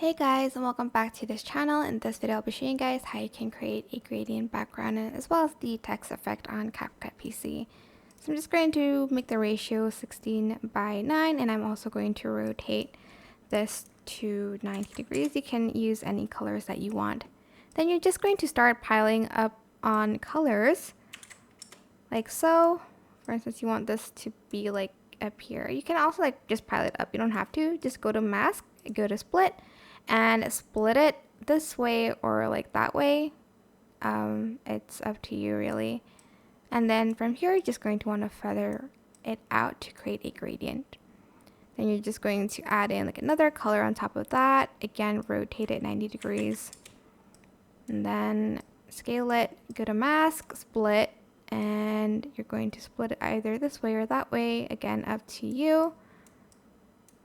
Hey guys, and welcome back to this channel. In this video I'll be showing you guys how you can create a gradient background as well as the text effect on CapCut PC. So I'm just going to make the ratio 16:9, and I'm also going to rotate this to 90 degrees. You can use any colors that you want. Then you're just going to start piling up on colors like so. For instance, you want this to be like up here. You can also just pile it up. You don't have to. Just go to mask, go to split, and split it this way or like that way. It's up to you really. And then from here, you're just going to want to feather it out to create a gradient. Then you're just going to add in like another color on top of that. Again, rotate it 90 degrees. And then scale it, go to mask, split, and you're going to split it either this way or that way. Again, up to you.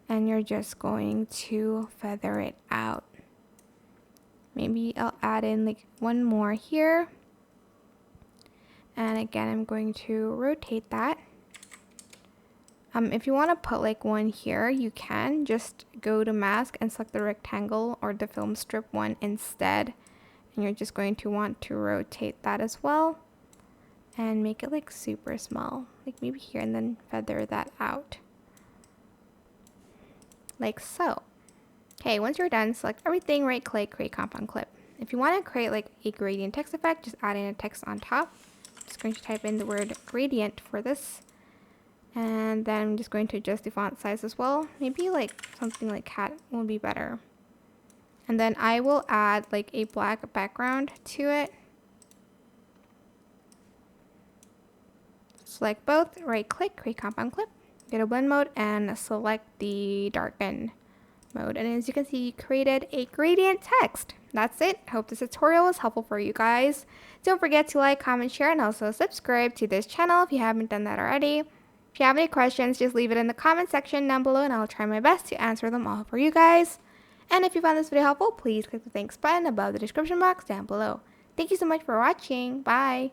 And you're just going to feather it out. Maybe I'll add in like one more here. And again, I'm going to rotate that. If you want to put like one here, you can just go to mask and select the rectangle or the film strip one instead. And you're just going to want to rotate that as well. And make it like super small, like maybe here, and then feather that out. Like so. Okay, once you're done, select everything, right click, create compound clip. If you want to create like a gradient text effect, just add in a text on top. I'm just going to type in the word gradient for this. And then I'm just going to adjust the font size as well. Maybe like something like cat will be better. And then I will add like a black background to it. Select both, right click, create compound clip, go to blend mode, and select the darken mode. And as you can see, you created a gradient text. That's it. Hope this tutorial was helpful for you guys. Don't forget to like, comment, share, and also subscribe to this channel if you haven't done that already. If you have any questions, just leave it in the comment section down below and I'll try my best to answer them all for you guys. And if you found this video helpful, please click the thanks button above the description box down below. Thank you so much for watching. Bye!